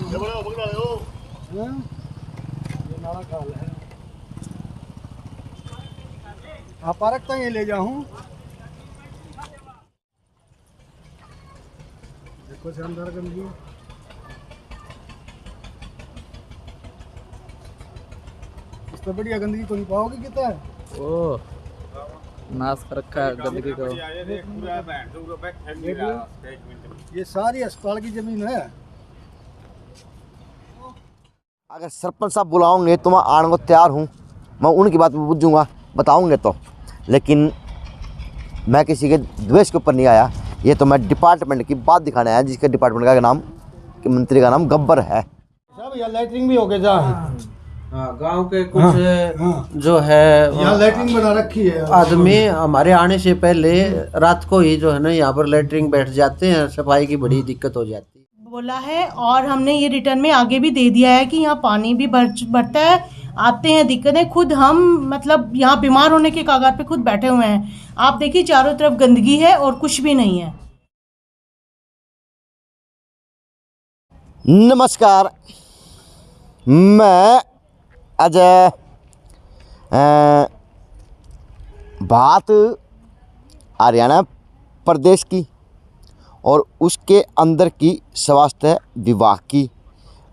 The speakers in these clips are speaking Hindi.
नाला खाल है। आप पार्क तक ये ले जाऊं। देखो शानदार गंदगी। इस तो बढ़िया गंदगी को नहीं पाओगे कितना है। ओह नाश कर रखा है गंदगी को। ये सारी अस्पताल की जमीन है। अगर सरपंच साहब बुलाओगे तो मैं आने को तैयार हूँ। मैं उनकी बात में पूछूंगा, बताऊंगे तो, लेकिन मैं किसी के द्वेष के ऊपर नहीं आया। ये तो मैं डिपार्टमेंट की बात दिखाने आया, जिसके डिपार्टमेंट का नाम, कि मंत्री का नाम गब्बर है। साहब यहाँ लैट्रिन भी हो गए जहाँ। हाँ, गांव के कुछ जो है यहाँ लैट्रिन बना रखी है। आदमी हमारे आने से पहले रात को ही जो है ना यहाँ पर लैट्रिन बैठ जाते हैं, सफाई की बड़ी दिक्कत हो जाती है। बोला है और हमने ये रिटर्न में आगे भी दे दिया है कि यहाँ पानी भी बढ़ता है, आते हैं दिक्कतें। खुद हम मतलब यहाँ बीमार होने के कगार पे खुद बैठे हुए हैं। आप देखिए चारों तरफ गंदगी है और कुछ भी नहीं है। नमस्कार, मैं अजय। बात हरियाणा प्रदेश की और उसके अंदर की स्वास्थ्य विभाग की,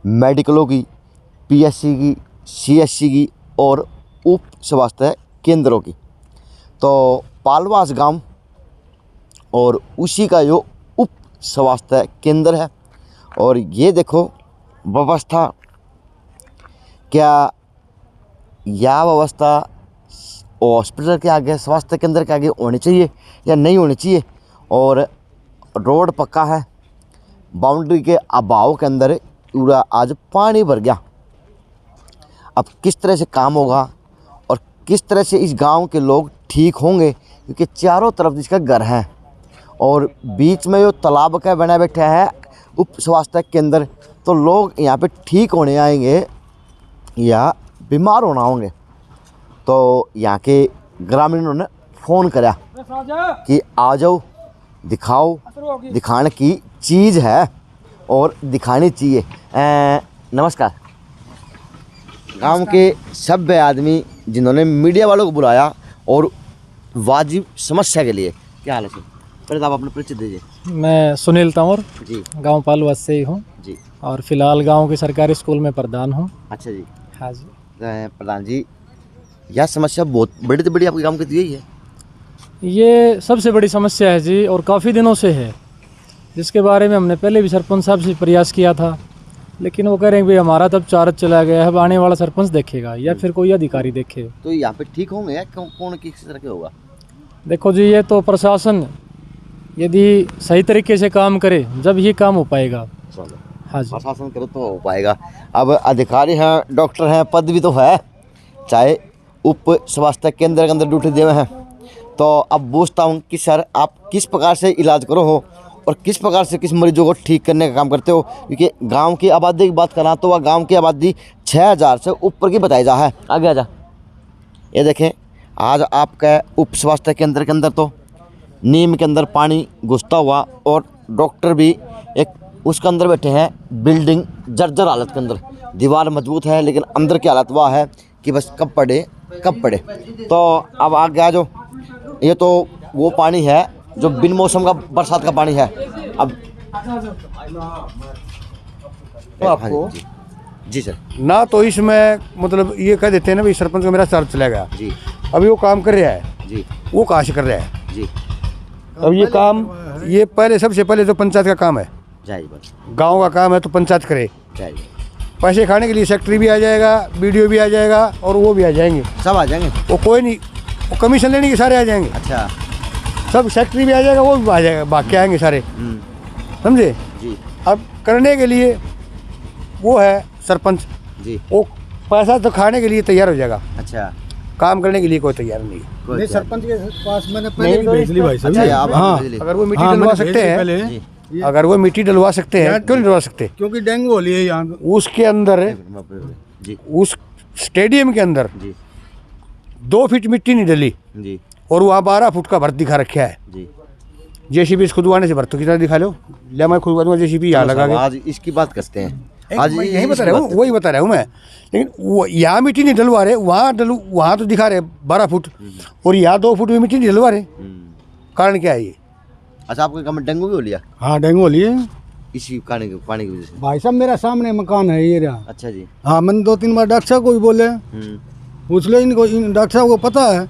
मेडिकलों की, पीएचसी की, सीएचसी की और उप स्वास्थ्य केंद्रों की। तो पालवास गांव और उसी का जो उप स्वास्थ्य केंद्र है। और ये देखो व्यवस्था, क्या यह व्यवस्था हॉस्पिटल के आगे, स्वास्थ्य केंद्र के आगे होनी चाहिए या नहीं होनी चाहिए। और रोड पक्का है, बाउंड्री के अभाव के अंदर पूरा आज पानी भर गया। अब किस तरह से काम होगा और किस तरह से इस गांव के लोग ठीक होंगे, क्योंकि चारों तरफ इसका घर है और बीच में जो तालाब का बना बैठा है उप स्वास्थ्य केंद्र। तो लोग यहाँ पे ठीक होने आएंगे या बीमार होना होंगे। तो यहाँ के ग्रामीणों ने फ़ोन करा कि आ जाओ, दिखाओ, दिखाने की चीज़ है और दिखानी चाहिए। नमस्कार। गांव के सभ्य आदमी जिन्होंने मीडिया वालों को बुलाया और वाजिब समस्या के लिए, क्या हाल है सर? पहले तो आप अपना परिचय दीजिए। मैं सुनील तंवर जी, गांव पालवास से ही हूँ जी। और फिलहाल गांव के सरकारी स्कूल में प्रधान हूँ। अच्छा जी। हाँ जी। प्रधान जी, यह समस्या बहुत बड़ी से बड़ी आपके गांव की यही है? ये सबसे बड़ी समस्या है जी, और काफ़ी दिनों से है, जिसके बारे में हमने पहले भी सरपंच साहब से प्रयास किया था, लेकिन वो कह रहे हैं भाई हमारा तब चार्ज चला गया है, अब आने वाला सरपंच देखेगा या फिर कोई अधिकारी देखे। तो यहाँ पे ठीक होंगे या कौन किस तरह के होगा? देखो जी, ये तो प्रशासन यदि सही तरीके से काम करे जब ये काम हो पाएगा। हाँ जी, प्रशासन करो तो हो पाएगा। अब अधिकारी हैं, डॉक्टर हैं, पद भी तो है, चाहे उप स्वास्थ्य केंद्र के अंदर ड्यूटी देवे हैं। तो अब पूछता हूँ कि सर, आप किस प्रकार से इलाज करो हो और किस प्रकार से किस मरीजों को ठीक करने का काम करते हो? क्योंकि गांव की आबादी की बात करना तो वह गांव की आबादी 6000 से ऊपर की बताई जा है। आगे आ जा। ये देखें, आज आपका उप स्वास्थ्य केंद्र के अंदर तो नीम के अंदर पानी घुसता हुआ और डॉक्टर भी एक उसके अंदर बैठे हैं। बिल्डिंग जर्जर हालत के अंदर, दीवार मजबूत है लेकिन अंदर की हालत वह है कि बस कब पड़े कब पड़े। तो अब आगे आ जाओ। ये तो वो पानी है जो बिन मौसम का बरसात का पानी है। अब तो आपको जी सर। ना तो इसमें मतलब ये कह देते हैं ना भाई सरपंच को मेरा चार्ज चला गया जी अभी वो काम कर रहा है जी वो कहाँ से कर रहा है जी। अब ये काम ये पहले सबसे पहले तो पंचायत का काम है, जाइए बस, गांव का काम है तो पंचायत करे। जाइए। पैसे खाने के लिए सेक्रेटरी भी आ जाएगा, बीडीओ भी आ जाएगा और वो भी आ जाएंगे, सब आ जाएंगे। वो कोई नहीं, वो कमीशन लेने के सारे आ जाएंगे। अच्छा। सब सेक्रेटरी भी आ जाएगा, वो भी आ जाएगा, भाग के आएंगे सारे, समझे जी अब करने के लिए वो है सरपंच जी। वो पैसा तो खाने के लिए तैयार हो जाएगा, अच्छा। काम करने के लिए कोई तैयार नहीं है। नहीं, सरपंच के पास मैंने पहले भी भेज ली भाई साहब। अच्छा, आप हाँ, भेज ली। अगर वो मिट्टी डलवा सकते हैं, जी। अगर वो मिट्टी डलवा सकते हैं क्यों नहीं डलवा सकते? क्योंकि डेंगू हो लिया यहाँ पे। उसके अंदर जी उस स्टेडियम के अंदर जी 2 फीट मिट्टी नहीं डली जी और वहाँ 12 फुट का भर्त दिखा रखा है। जी। जेसीबी खुदवाने से भर्त कितना दिखा लो, ले मैं खुदवा दूंगा जेसीबी यहाँ लगा के। आज इसकी बात करते हैं। आज यही बता रहा हूँ, वही बता रहा हूँ मैं। लेकिन वो यहाँ मिट्टी नहीं डलवा रहे, वहाँ तो दिखा रहे 12 फुट और यहाँ 2 फुट में मिट्टी नहीं डलवा रहे। कारण क्या है ये? अच्छा, आपके गाँव में डेंगू भी हो लिया हाँ डेंगू हो लिए इसी पानी की वजह से? भाई साहब मेरा सामने मकान है ये रहा। अच्छा जी। हाँ मैंने 2-3 बार डॉक्टर साहब को भी बोले, पूछ लो इनको, इन डॉक्टर साहब को पता है।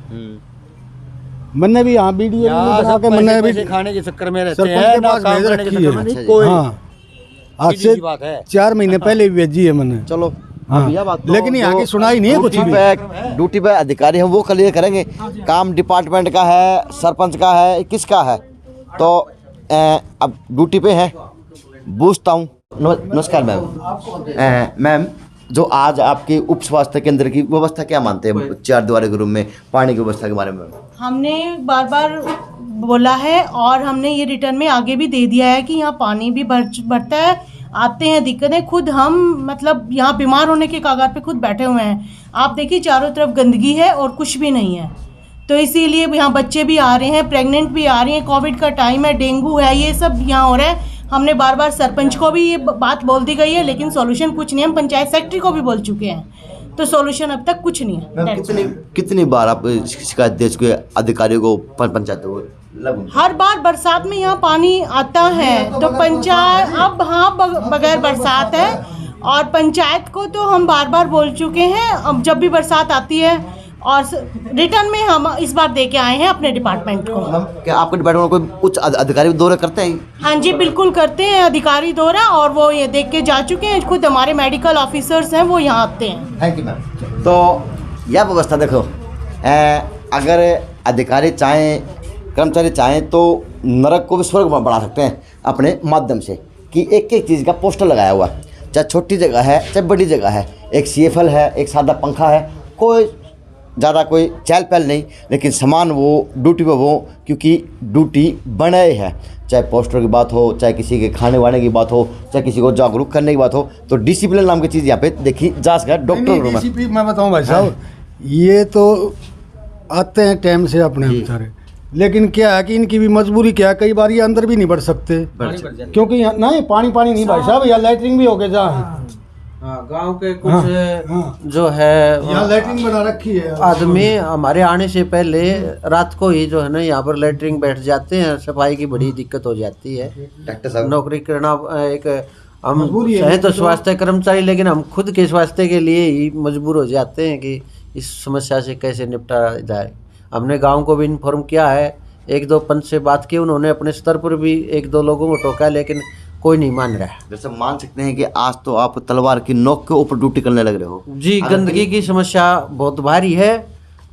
मैंने भी यहाँ वीडियो बना के मैंने भी खाने के चक्कर में रहते सरपंच हैं के पास भेज रखी है। अच्छा जी। कोई हाँ आज से 4 महीने पहले भी भेजी है मैंने। चलो हाँ, भैया बात तो लेकिन यहाँ की सुनाई नहीं है कुछ भी। ड्यूटी पे अधिकारी हैं वो क्लियर करेंगे। काम डिपार्टमेंट का है, सरपंच का है, किसका है? तो अब ड्यूटी पे है, पूछता हूँ। नमस्कार मैम। मैम, जो आज आपके उप स्वास्थ्य केंद्र की व्यवस्था क्या मानते हैं 4 दीवारी के रूम में पानी की व्यवस्था के बारे में? हमने बार बार बोला है और हमने ये रिटर्न में आगे भी दे दिया है कि यहाँ पानी भी बढ़ता है, आते हैं दिक्कतें, खुद हम मतलब यहाँ बीमार होने के कगार पे खुद बैठे हुए हैं। आप देखिए चारों तरफ गंदगी है और कुछ भी नहीं है, तो इसीलिए यहाँ बच्चे भी आ रहे हैं, प्रेग्नेंट भी आ रही हैं, कोविड का टाइम है, डेंगू है, ये सब यहाँ हो रहा है। हमने बार बार सरपंच को भी ये बात बोल दी गई है लेकिन सॉल्यूशन कुछ नहीं है। हम पंचायत सेक्रेटरी को भी बोल चुके हैं, तो सॉल्यूशन अब तक कुछ नहीं है। कितनी बार आप शिकायत दे चुके अधिकारियों को, पंचायत को? हर बार बरसात में यहाँ पानी आता है तो पंचायत अब हाँ बगैर बरसात है और पंचायत को तो हम बार बार बोल चुके हैं। अब जब भी बरसात आती है और रिटर्न में हम इस बार दे के आए हैं अपने डिपार्टमेंट को। क्या आपके डिपार्टमेंट में कोई उच्च अधिकारी दौरे करते हैं? हाँ जी बिल्कुल करते हैं अधिकारी दौरा, और वो ये देख के जा चुके हैं। खुद हमारे मेडिकल ऑफिसर्स हैं वो यहाँ आते हैं। Thank you ma'am. तो यह व्यवस्था देखो, अगर अधिकारी चाहें, कर्मचारी चाहें तो नरक को भी स्वर्ग बना सकते हैं अपने माध्यम से, कि एक एक चीज़ का पोस्टर लगाया हुआ, चाहे छोटी जगह है चाहे बड़ी जगह है, एक CFL है, एक सादा पंखा है, कोई ज़्यादा कोई चहल पहल नहीं, लेकिन सामान वो ड्यूटी पे वो, क्योंकि ड्यूटी बने है। चाहे पोस्टर की बात हो, चाहे किसी के खाने वाने की बात हो, चाहे किसी को जागरूक करने की बात हो, तो डिसिप्लिन नाम की चीज़ यहाँ पे देखी जा सकता है। डॉक्टर मैं बताऊँ भाई साहब, ये तो आते हैं टाइम से अपने बेचारे, लेकिन क्या है कि इनकी भी मजबूरी क्या है, कई बार ये अंदर भी नहीं बढ़ सकते क्योंकि यहाँ नहीं पानी नहीं भाई साहब, यहाँ लैटरिन भी हो गए जहाँ गांव के कुछ जो है यहाँ लैटरिन बना रखी है। आदमी हमारे आने से पहले रात को ही जो है ना यहाँ पर लैटरिन बैठ जाते हैं, सफाई की बड़ी दिक्कत हो जाती है। डॉक्टर साहब नौकरी करना एक हम है तो स्वास्थ्य कर्मचारी, लेकिन हम खुद के स्वास्थ्य के लिए ही मजबूर हो जाते हैं कि इस समस्या से कैसे निपटा जाए। हमने गांव को भी इन्फॉर्म किया है, 1-2 पंच से बात की उन्होंने, अपने स्तर पर भी 1-2 लोगों को टोका, लेकिन कोई नहीं मान रहा है। जैसे मान सकते हैं कि आज तो आप तलवार की नोक के ऊपर ड्यूटी करने लग रहे हो जी। गंदगी की समस्या बहुत भारी है,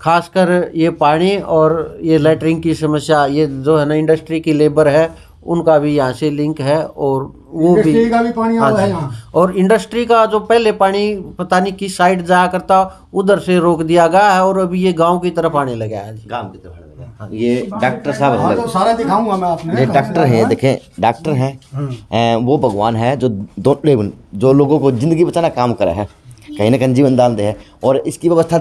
खासकर ये पानी और ये लैटरिन की समस्या। ये जो है ना इंडस्ट्री की लेबर है उनका भी यहाँ से लिंक है, और वो भी का भी पानी आ रहा है यहाँ। और इंडस्ट्री का जो पहले पानी पता नहीं किस साइड जाया करता, उधर से रोक दिया गया है और अभी ये गांव की तरफ आने लगा है। गांव की तरफ ये डॉक्टर साहब हाँ, तो सारा दिखाऊंगा मैं आपने। ये डॉक्टर हैं, देखें डॉक्टर हैं, वो भगवान है जो लोगों को जिंदगी बचाना काम करा है, कहीं ना कहीं जीवन दान दे है। और इसकी व्यवस्था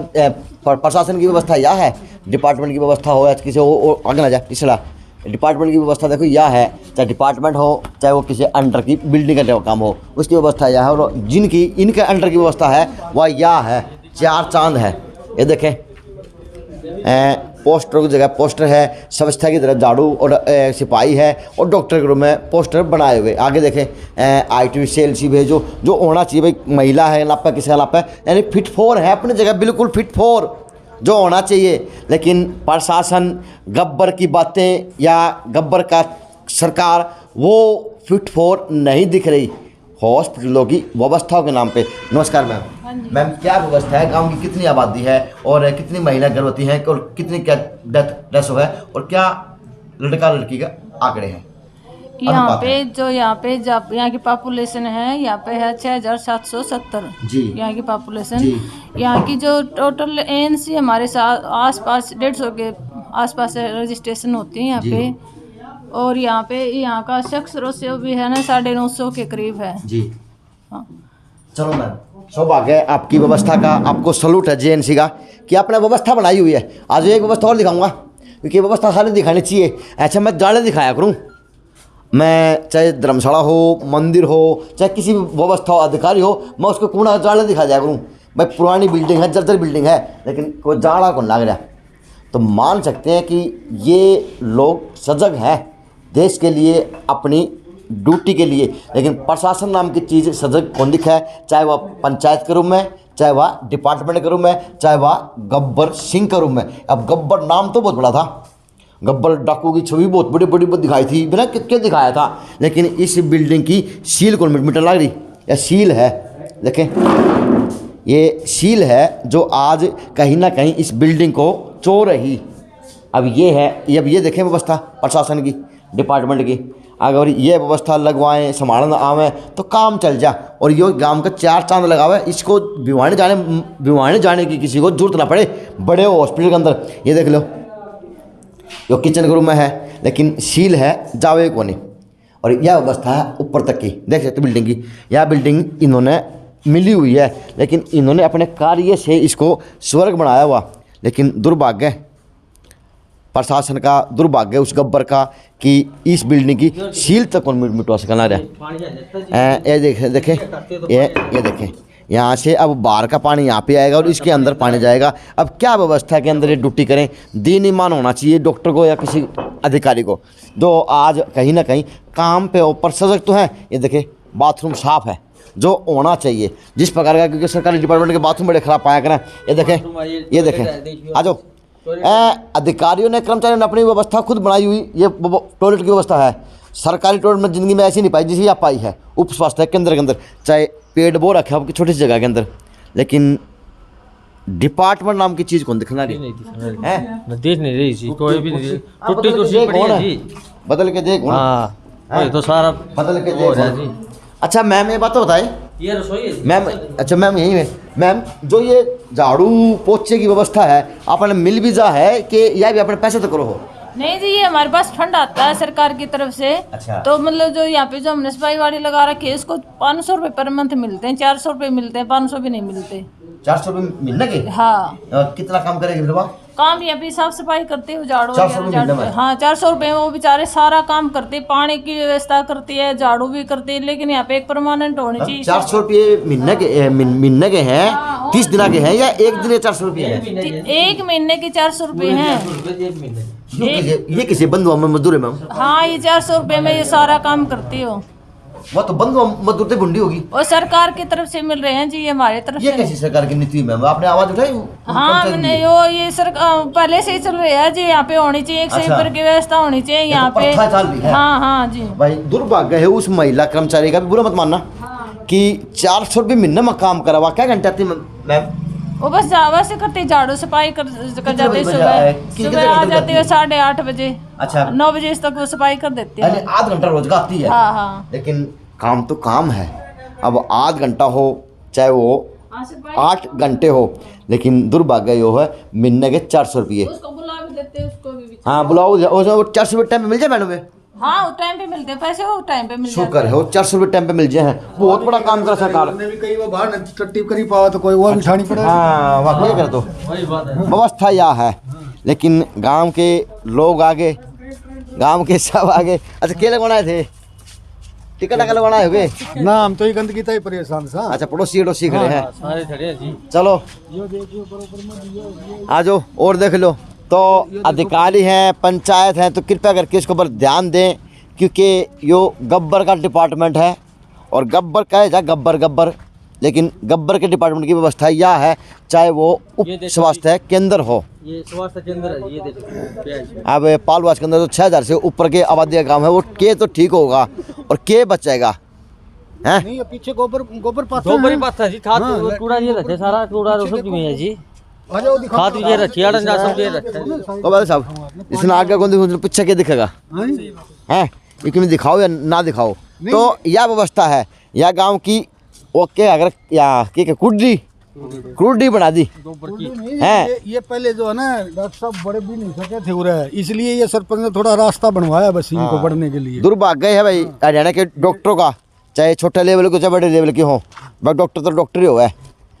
प्रशासन की व्यवस्था यह है, डिपार्टमेंट की व्यवस्था हो या किसी आगे ना जाए इसलिए डिपार्टमेंट की व्यवस्था देखो यह है, चाहे डिपार्टमेंट हो चाहे वो किसी अंडर की बिल्डिंग का काम हो, उसकी व्यवस्था यह है। और जिनकी इनके अंडर की व्यवस्था है वह यह है, 4 चांद है। ये देखें पोस्टर की जगह पोस्टर है, स्वच्छता की तरह झाड़ू और सिपाही है, और डॉक्टर के रूम में पोस्टर बनाए हुए। आगे देखें IT सेल सी भी जो होना चाहिए भाई, महिला है लापा किसका लापा है, यानी फिट 4 है अपनी जगह, बिल्कुल फिट 4 जो होना चाहिए। लेकिन प्रशासन गब्बर की बातें या गब्बर का सरकार वो फिट 4 नहीं दिख रही हॉस्पिटलों की व्यवस्थाओं के नाम पे। नमस्कार मैम। मैम क्या व्यवस्था है, गांव की कितनी आबादी है और कितनी महिला गर्भवती हैं और कितनी क्या डेथ है, और क्या लड़का लड़की का आंकड़े हैं यहाँ पे यहाँ की पॉपुलेशन है, यहाँ पे है 6770 जी यहाँ की पॉपुलेशन। यहाँ की जो टोटल ANC हमारे साथ आसपास 150 के आसपास रजिस्ट्रेशन होती है यहाँ पे, और यहाँ का शख्स रेशियो भी है ना 950 के करीब है जी। हाँ। चलो मैम, सौभाग्य है आपकी व्यवस्था का, आपको सलूट है JNC का कि आपने व्यवस्था बनाई हुई है। आज एक व्यवस्था और दिखाऊंगा क्योंकि व्यवस्था सारी दिखानी चाहिए। अच्छा मैं जाले दिखाया करूँ, मैं चाहे धर्मशाला हो, मंदिर हो, चाहे किसी भी व्यवस्था हो, अधिकारी हो, मैं उसको कूड़ा जाड़ा दिखा जाया करूँ। भाई पुरानी बिल्डिंग है, जर्जर बिल्डिंग है, लेकिन कोई जाड़ा कौन लग रहा। तो मान सकते हैं कि ये लोग सजग हैं देश के लिए, अपनी ड्यूटी के लिए, लेकिन प्रशासन नाम की चीज़ सजग कौन दिखा है। चाहे वह पंचायत के रूम में, चाहे वह डिपार्टमेंट के रूम में, चाहे वह गब्बर सिंह के रूम में। अब गब्बर नाम तो बहुत बड़ा था, गब्बर डाकू की छवि बहुत बड़ी बड़ी दिखाई थी, बिना क्या दिखाया था। लेकिन इस बिल्डिंग की सील कौन मिटने लग रही, या सील है, देखें ये सील है जो आज कहीं ना कहीं इस बिल्डिंग को चो रही। अब ये है, अब ये देखें व्यवस्था प्रशासन की, डिपार्टमेंट की, अगर ये व्यवस्था लगवाएं, संभालना आवें तो काम चल जा। और ये गांव का 4 चांद लगावे, इसको भिवाने जाने की किसी को जरूरत ना पड़े बड़े हॉस्पिटल के अंदर। ये देख लो, जो किचन के रूम में है, लेकिन सील है, जावे को नहीं। और यह व्यवस्था है ऊपर तक की, देख सकते बिल्डिंग की। यह बिल्डिंग इन्होंने मिली हुई है, लेकिन इन्होंने अपने कार्य से इसको स्वर्ग बनाया हुआ। लेकिन दुर्भाग्य प्रशासन का, दुर्भाग्य उस गब्बर का कि इस बिल्डिंग की सील तक कौन मिटवा सकना रहा। ये देखें ये देखें, यहाँ से अब बाहर का पानी यहाँ पे आएगा और इसके अंदर पानी जाएगा। अब क्या व्यवस्था के अंदर ये ड्यूटी करें, दीन ईमान होना चाहिए डॉक्टर को या किसी अधिकारी को, जो आज कहीं ना कहीं काम पे ऊपर सजग तो हैं। ये देखें बाथरूम साफ़ है, जो होना चाहिए जिस प्रकार का, क्योंकि सरकारी डिपार्टमेंट के बाथरूम बड़े खराब पाया करें। ये देखें आ जाओ, अधिकारियों ने, कर्मचारियों ने अपनी व्यवस्था खुद बनाई हुई। ये टॉयलेट की व्यवस्था है, सरकारी टॉयलेट में ज़िंदगी में ऐसी नहीं पाई जैसी आप पाई है उप स्वास्थ्य केंद्र के अंदर। चाहे पेड़ बो रखे आपकी छोटी सी जगह के अंदर, लेकिन डिपार्टमेंट नाम की चीज़ कौन दिखना रही है, देख नहीं रही जी, कोई भी नहीं। टुट्टी कुर्सी पड़ी है जी, बदल के देख। हाँ तो सारा बदल के देख। अच्छा मैम ये बात तो बताए, ये रसोई है मैम। अच्छा मैम यही है मैम, जो ये झाड़ू पोछे की व्यवस्था है आपने मिल भी जा है कि यह भी अपने पैसे तो करो हो? नहीं जी, ये हमारे पास फंड आता है सरकार की तरफ से। अच्छा। तो मतलब जो यहाँ पे जो हमने सफाई वाड़ी लगा रखी है, इसको 500 रुपये पर मंथ मिलते हैं, 400 रुपये मिलते हैं, 500 भी नहीं मिलते। 400 रुपये महीने के? हाँ। कितना काम करेगी फिर बात? काम यहाँ पे साफ सफाई करते हो, झाड़ू 400 रुपये महीने में? हाँ 400 रुपये में वो बेचारे सारा काम करते, पानी की व्यवस्था करती है, झाड़ू भी करती है, लेकिन यहाँ पे एक परमानेंट होनी चाहिए। 400 रुपये महीने के हैं, 30 दिन के हैं, या एक दिन 400 रुपये है? एक महीने के 400 रुपये हैं। ये किसी बंधुआ में मजदूर है मैम? हाँ ये 400 रुपये में ये सारा काम करती हो। वो तो बंधुआ मजदूर से बुंडी होगी। और सरकार की तरफ से मिल रहे हैं जी, ये हमारे तरफ ये से। कैसी सरकार की नीति मैम, आपने आवाज उठाई? हाँ मैंने ये सरकार पहले से ही चल रही है जी, यहाँ पे होनी चाहिए एक सही पर की व्यवस्था होनी चाहिए यहाँ पे। हाँ हाँ जी भाई दुर्भाग्य है उस महिला कर्मचारी का भी, बुरा मत मानना कि 400 रुपये महीने में काम करवा, क्या घंटे आती मैम? वो बस वैसे करते, झाड़ू सफाई कर जाते, सुबह आ जाती है 8:30 बजे। अच्छा 9 बजे तक वो सफाई कर देते हैं। आध घंटा रोज का आती है। हाँ हाँ। लेकिन काम तो काम है, अब आध घंटा हो चाहे वो 8 घंटे हो, लेकिन दुर्भाग्य यो है महीने के 400 रुपये। उसको बुला भी देते हैं, उसको भी। हाँ बुलाओ, 400 रुपये टाइम पे मिल जाए मैडम? हाँ उस टाइम पे मिलते हैं पैसे, वो टाइम पे मिल जाते हैं। शुक्र है वो 400 रुपये टाइम पे मिल जाए, बहुत बड़ा काम कर सरकार ने भी कई वो बाहर टट्टी करी पावा तो कोई वो भी उठानी पड़े। हाँ वाकई कर दो, व्यवस्था यह है। लेकिन गांव के लोग आगे, गांव के सब आगे। अच्छा क्या लगवाए थे, टिकट लगवाना है ना, हम तो ये गंदगी था ही परेशान था। अच्छा पड़ोसी खड़े हैं, सारे खड़े हैं जी। चलो आ जाओ और देख लो। तो अधिकारी हैं, पंचायत हैं, तो कृपया करके इसके ऊपर ध्यान दें, क्योंकि यो गब्बर का डिपार्टमेंट है और गब्बर कहे जा गब्बर, लेकिन गब्बर के डिपार्टमेंट की व्यवस्था यह है, चाहे वो उप स्वास्थ्य केंद्र हो। ये स्वास्थ्य केंद्र है, ये देखो। अब पालवास के अंदर तो 6000 से ऊपर के आबादी का गाँव है, वो के तो ठीक होगा और के बचेगा हैं? नहीं पीछे गोबर पाता जी, खाद कूड़ा ये रखे, सारा कूड़ा रसोई में है जी। खाद भी रखी है, सब ये रखा है। तो भाई साहब इसने आगे कौन पीछे क्या दिखेगा हैं, ये दिखाओ या ना दिखाओ। तो यह व्यवस्था है यह गांव की। ओके अगर या क्रूडी बना दी है। ये पहले जो है ना डॉक्टर साहब बड़े भी नहीं सके थे उरे, इसलिए ये सरपंच ने थोड़ा रास्ता बनवाया बस इनको बढ़ने के लिए। दुर्भाग्य है भाई हरियाणा के डॉक्टरों का, चाहे छोटे लेवल के चाहे बड़े लेवल के हों, बट डॉक्टर तो डॉक्टर ही हुआ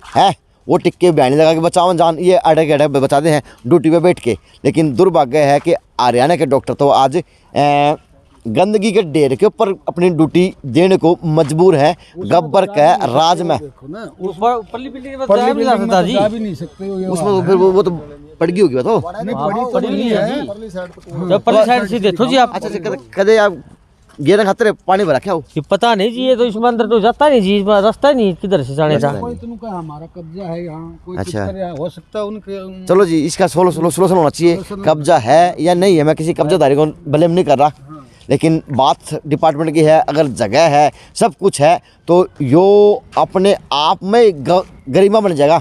है वो टिक्के बयानी लगा के बचावन जान, ये अड़े के अड़े बचाते हैं ड्यूटी पे बैठ के। लेकिन दुर्भाग्य है कि हरियाणा के डॉक्टर तो आज गंदगी के ढेर के ऊपर अपनी ड्यूटी देने को मजबूर है गब्बर के राज में। परली बिल्डिंग में जाया भी नहीं सकता जी, जा भी नहीं सकते हो, ये उसमें फिर वो तो पड़गी होगी वो तो। पड़ी नहीं है जी, जब परली साइड से देखो जी आप। अच्छा कदे आप गेर खातर पानी भरा क्या हो? ये पता नहीं जी, ये तो इसमें अंदर तो जाता नहीं जी, इसमें रास्ता ही नहीं किधर से जाने का। कोई तो उनका हमारा कब्जा है यहाँ, कोई कुछ अच्छा। करे, हो सकता है उनके। चलो जी, इसका सोल्यूशन होना चाहिए। कब्जा है या नहीं है, मैं किसी कब्जादारी को ब्लेम नहीं कर रहा, लेकिन बात डिपार्टमेंट की है। अगर जगह है, सब कुछ है, तो यो अपने आप में गरिमा बन जाएगा।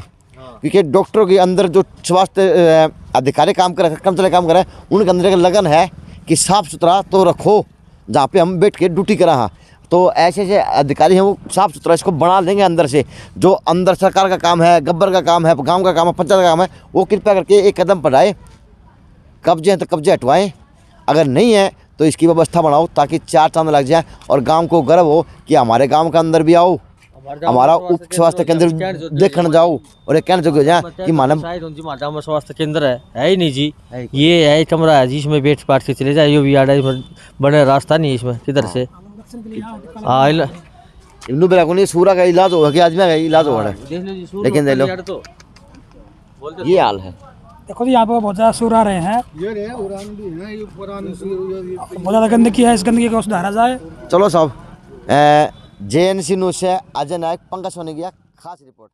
क्योंकि डॉक्टरों के अंदर जो स्वास्थ्य अधिकारी काम करे, कर्मचारी काम करे, उनके अंदर एक लगन है कि साफ सुथरा तो रखो जहाँ पे हम बैठ के ड्यूटी करा। हाँ, तो ऐसे ऐसे अधिकारी हैं वो साफ सुथरा इसको बना लेंगे अंदर से। जो अंदर सरकार का काम है, गब्बर का काम है, गांव का काम है, पंचायत का काम है, वो कृपया करके एक कदम बढ़ाए। कब्जे हैं तो कब्जे हटवाएं, अगर नहीं है तो इसकी व्यवस्था बनाओ ताकि चार चांद लग जाए और गांव को गर्व हो कि हमारे गांव के अंदर भी आओ, हमारा उप स्वास्थ्य केंद्र देखने जाओ और एक कहने हो जाए कि मानव स्वास्थ्य केंद्र है ही नहीं जी। ये है कमरा है जी, इसमें बैठ पाठ के चले जाए, यो भी आड़ा बने रास्ता नहीं है इसमें किधर से। हाँ इन्नू बेरा को नहीं सूरा का इलाज होगा कि आदमी का इलाज होगा, लेकिन देख लो ये हाल है। देखो जी यहाँ पर बहुत ज़्यादा सूर आ रहे हैं, ये रे उड़ान भी है, ये पुरानी बहुत ज़्यादा गंदगी है, इस गंदगी को सुधारा जाए। चलो साहब, JNC न्यूज़ से अजय नायक, पंकज सोनी की खास रिपोर्ट।